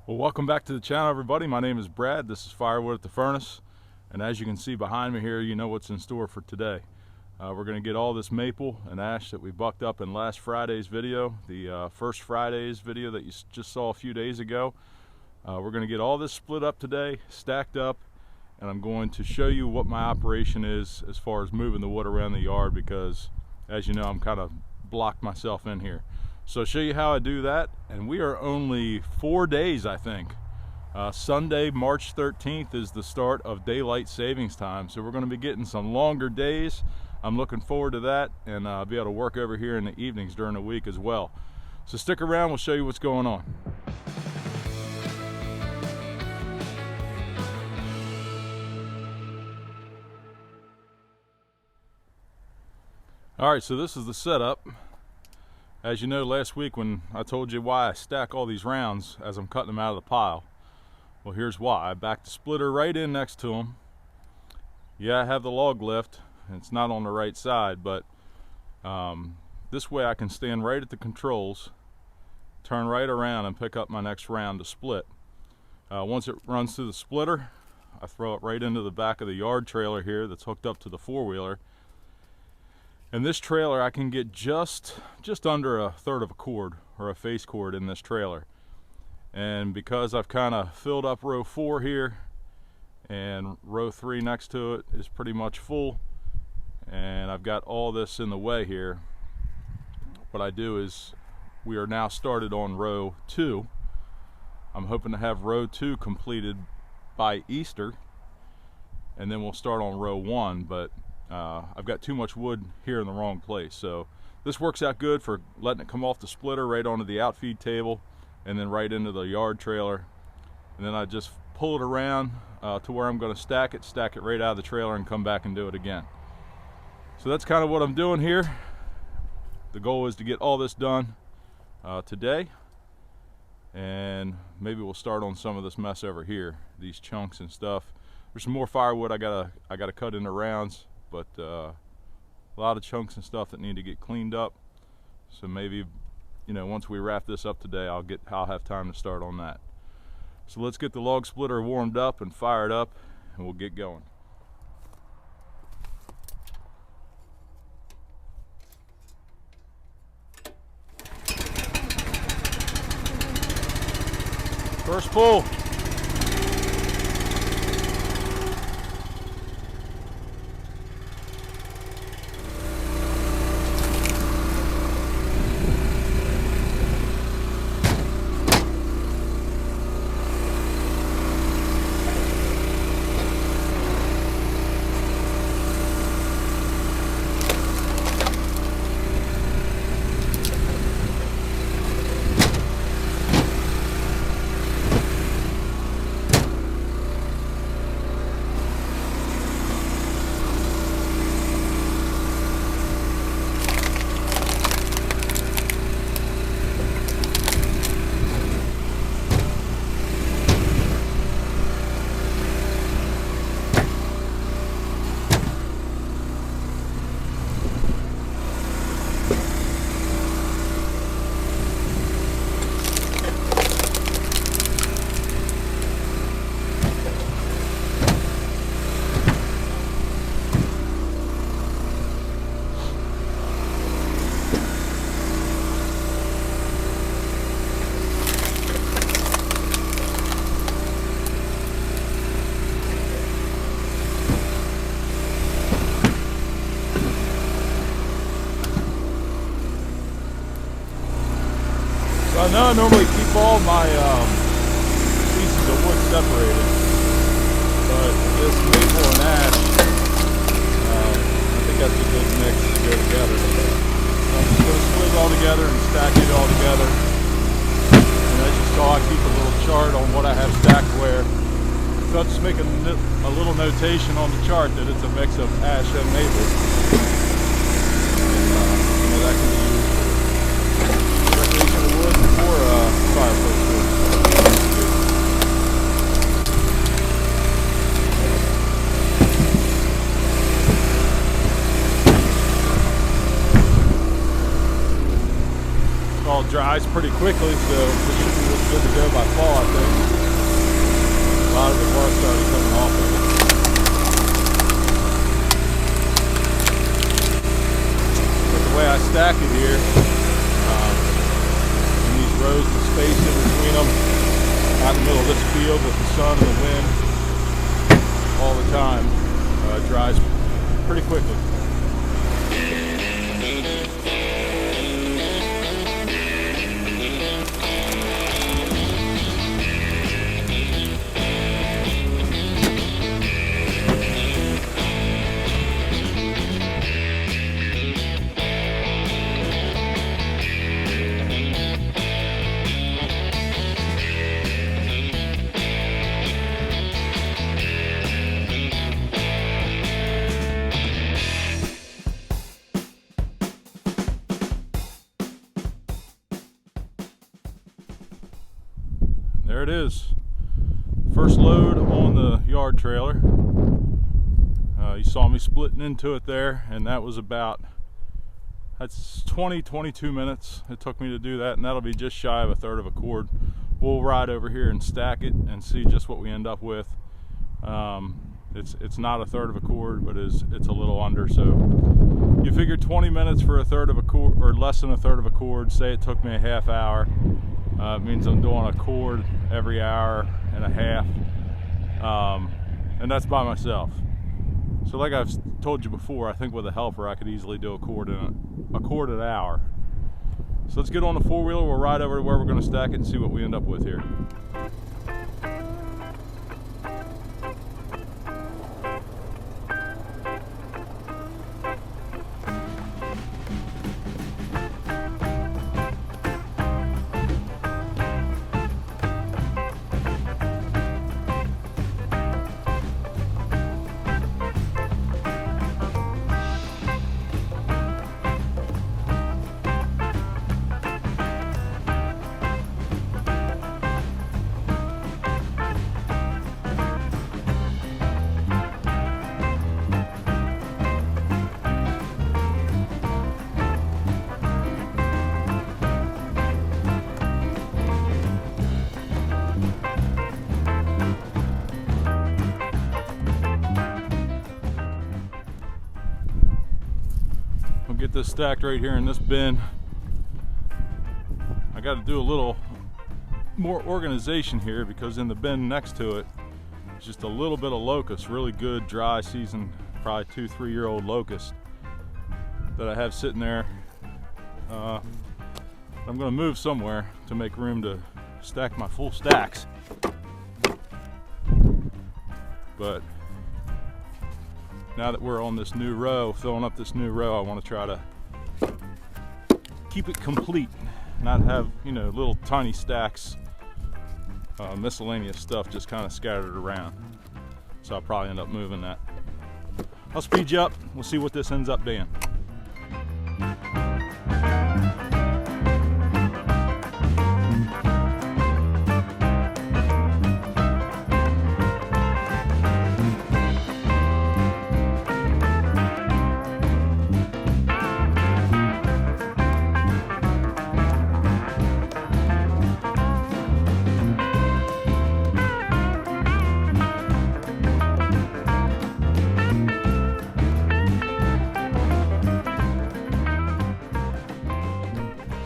Well, welcome back to the channel, everybody. My name is Brad. This is Firewood at the Furnace, and as you can see behind me here, you know what's in store for today. We're going to get all this maple and ash that we bucked up in last Friday's video, the first Friday's video that you just saw a few days ago. We're going to get all this split up today, stacked up, and I'm going to show you what my operation is as far as moving the wood around the yard, because as you know, I'm kind of blocked myself in here. So I'll show you how I do that, and we are only 4 days, I think. Sunday, March 13th is the start of daylight savings time, so we're going to be getting some longer days. I'm looking forward to that, and I'll be able to work over here in the evenings during the week as well. So stick around, we'll show you what's going on. All right, so this is the setup. As you know, last week when I told you why I stack all these rounds as I'm cutting them out of the pile, well, here's why. I back the splitter right in next to them. Yeah, I have the log lift, and it's not on the right side, but this way I can stand right at the controls, turn right around, and pick up my next round to split. Once it runs through the splitter, I throw it right into the back of the yard trailer here that's hooked up to the four-wheeler. And this trailer, I can get just under a third of a cord, or a face cord, in this trailer. And because I've kind of filled up row 4 here, and row 3 next to it is pretty much full, and I've got all this in the way here, what I do is, we are now started on row 2. I'm hoping to have row 2 completed by Easter, and then we'll start on row 1, but I've got too much wood here in the wrong place. So this works out good for letting it come off the splitter right onto the outfeed table and then right into the yard trailer. And then I just pull it around to where I'm going to stack it right out of the trailer, and come back and do it again. So that's kind of what I'm doing here. The goal is to get all this done today, and maybe we'll start on some of this mess over here, these chunks and stuff. There's some more firewood I gotta cut into rounds, but a lot of chunks and stuff that need to get cleaned up. So maybe, you know, once we wrap this up today, I'll have time to start on that. So let's get the log splitter warmed up and fired up, and we'll get going. First pull. I know I normally keep all my pieces of wood separated, but this maple and ash, I think that's a good mix to go together. So I'm just going to split it all together and stack it all together. And as you saw, I keep a little chart on what I have stacked where. So I'll just make a little notation on the chart that it's a mix of ash and maple. And, that can be wood or fireplace wood. It all dries pretty quickly, so this should be good to go by fall, I think. out in the middle of this field with the sun and the wind all the time. It dries pretty quickly. There it is. First load on the yard trailer. You saw me splitting into it there, and that was that's 20-22 minutes it took me to do that, and that'll be just shy of a third of a cord. We'll ride over here and stack it and see just what we end up with. It's not a third of a cord, but it's a little under. So you figure 20 minutes for a third of a cord, or less than a third of a cord. Say it took me a half hour. It means I'm doing a cord every hour and a half, and that's by myself. So like I've told you before, I think with a helper I could easily do a cord an hour. So let's get on the four-wheeler, we'll ride over to where we're going to stack it and see what we end up with here. Get this stacked right here in this bin. I got to do a little more organization here because in the bin next to it is just a little bit of locust, really good dry season, probably 2-3 year old locust that I have sitting there. I'm going to move somewhere to make room to stack my full stacks, but now that we're on this new row, filling up this new row, I want to try to keep it complete, not have, you know, little tiny stacks, miscellaneous stuff just kind of scattered around. So I'll probably end up moving that. I'll speed you up, we'll see what this ends up being.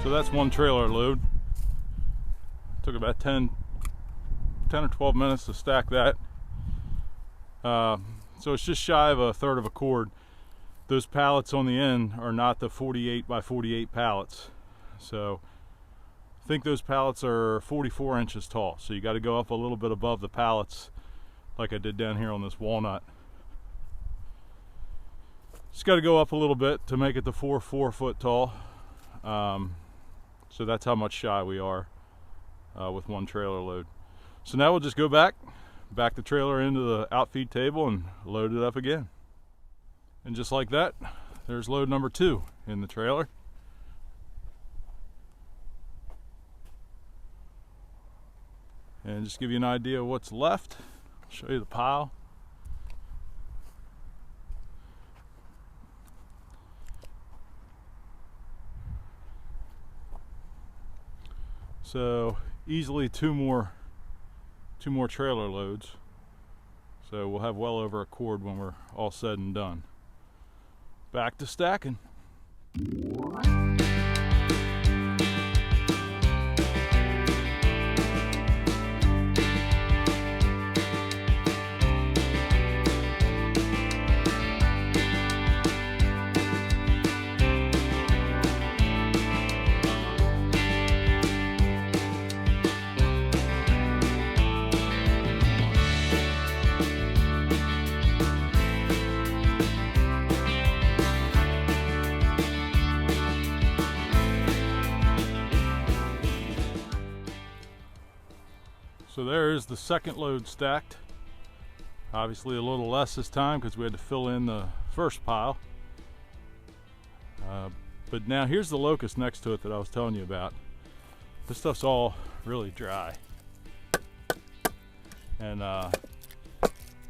So that's one trailer load. Took about 10 or 12 minutes to stack that. So it's just shy of a third of a cord. Those pallets on the end are not the 48 by 48 pallets. So I think those pallets are 44 inches tall. So you got to go up a little bit above the pallets like I did down here on this walnut. Just got to go up a little bit to make it the 4 foot tall. So that's how much shy we are with one trailer load. So now we'll just go back the trailer into the outfeed table and load it up again. And just like that, there's load number 2 in the trailer. And just give you an idea of what's left, I'll show you the pile. So easily two more trailer loads. So we'll have well over a cord when we're all said and done. Back to stacking. So there is the second load stacked. Obviously a little less this time because we had to fill in the first pile. But now here's the locust next to it that I was telling you about. This stuff's all really dry. And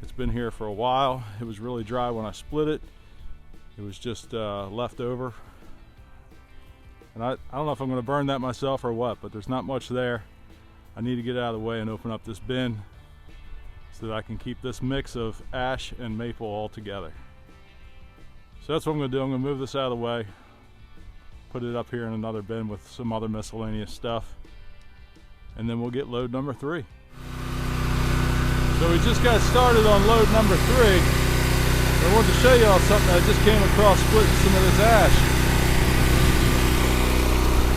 it's been here for a while. It was really dry when I split it. It was just left over. And I don't know if I'm going to burn that myself or what, but there's not much there. I need to get out of the way and open up this bin so that I can keep this mix of ash and maple all together. So that's what I'm going to do. I'm going to move this out of the way, put it up here in another bin with some other miscellaneous stuff, and then we'll get load number 3. So we just got started on load number 3. I wanted to show you all something I just came across splitting some of this ash.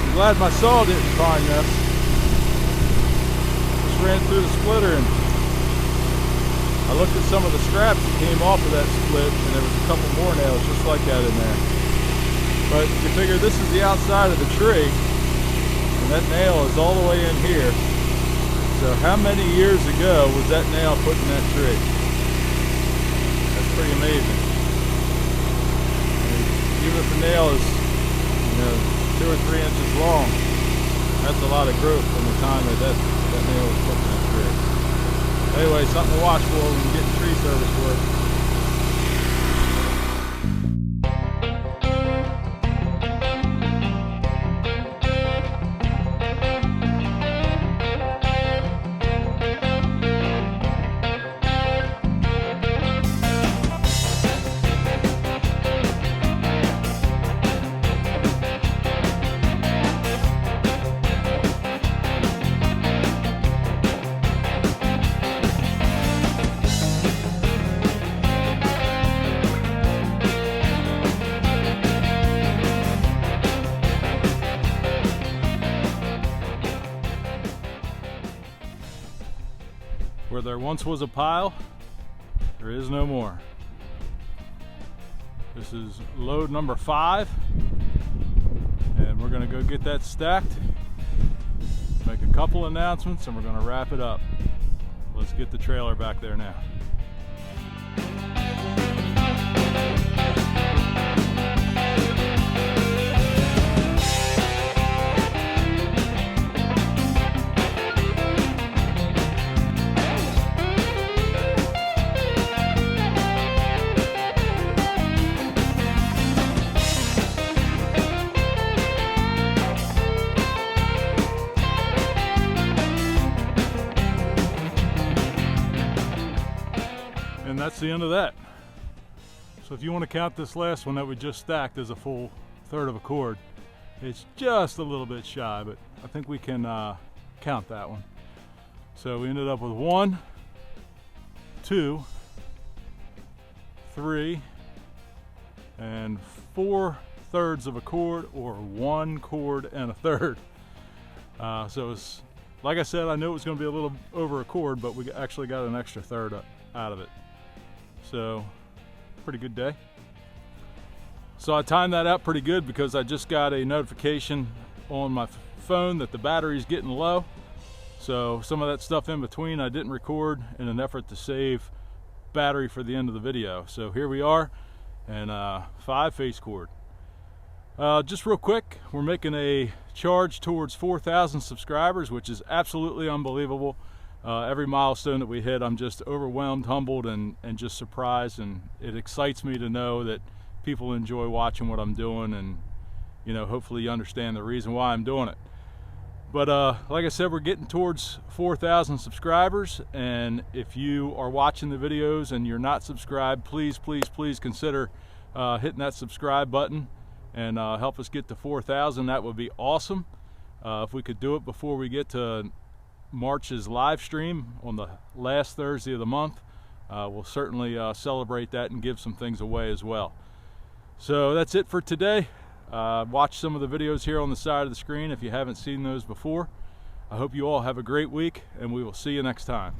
I'm glad my saw didn't find this. Just ran through the splitter and I looked at some of the scraps that came off of that split, and there was a couple more nails just like that in there. But you figure this is the outside of the tree, and that nail is all the way in here. So how many years ago was that nail put in that tree? That's pretty amazing. Even if the nail is, 2 or 3 inches long, that's a lot of growth from the time that nail was put in that tree. Anyway, something to watch for when you get tree service work. Where there once was a pile, there is no more. This is load number 5, and we're gonna go get that stacked, make a couple announcements, and we're gonna wrap it up. Let's get the trailer back there now. And that's the end of that. So if you want to count this last one that we just stacked as a full 1/3 of a cord, it's just a little bit shy, but I think we can count that one. So we ended up with 1, 2, 3, and 4/3 of a cord, or 1 cord and 1/3. So it's, like I said, I knew it was going to be a little over a cord, but we actually got an extra 1/3 out of it. So pretty good day. So I timed that out pretty good because I just got a notification on my phone that the battery's getting low. So some of that stuff in between I didn't record in an effort to save battery for the end of the video. So here we are, and 5 face cord. Just real quick, we're making a charge towards 4,000 subscribers, which is absolutely unbelievable. Every milestone that we hit, I'm just overwhelmed, humbled, and just surprised, and it excites me to know that people enjoy watching what I'm doing, and hopefully you understand the reason why I'm doing it. But like I said, we're getting towards 4,000 subscribers, and if you are watching the videos and you're not subscribed, please consider hitting that subscribe button and help us get to 4,000. That would be awesome. If we could do it before we get to March's live stream on the last Thursday of the month, we'll certainly celebrate that and give some things away as well. So that's it for today. Watch some of the videos here on the side of the screen if you haven't seen those before. I hope you all have a great week, and we will see you next time.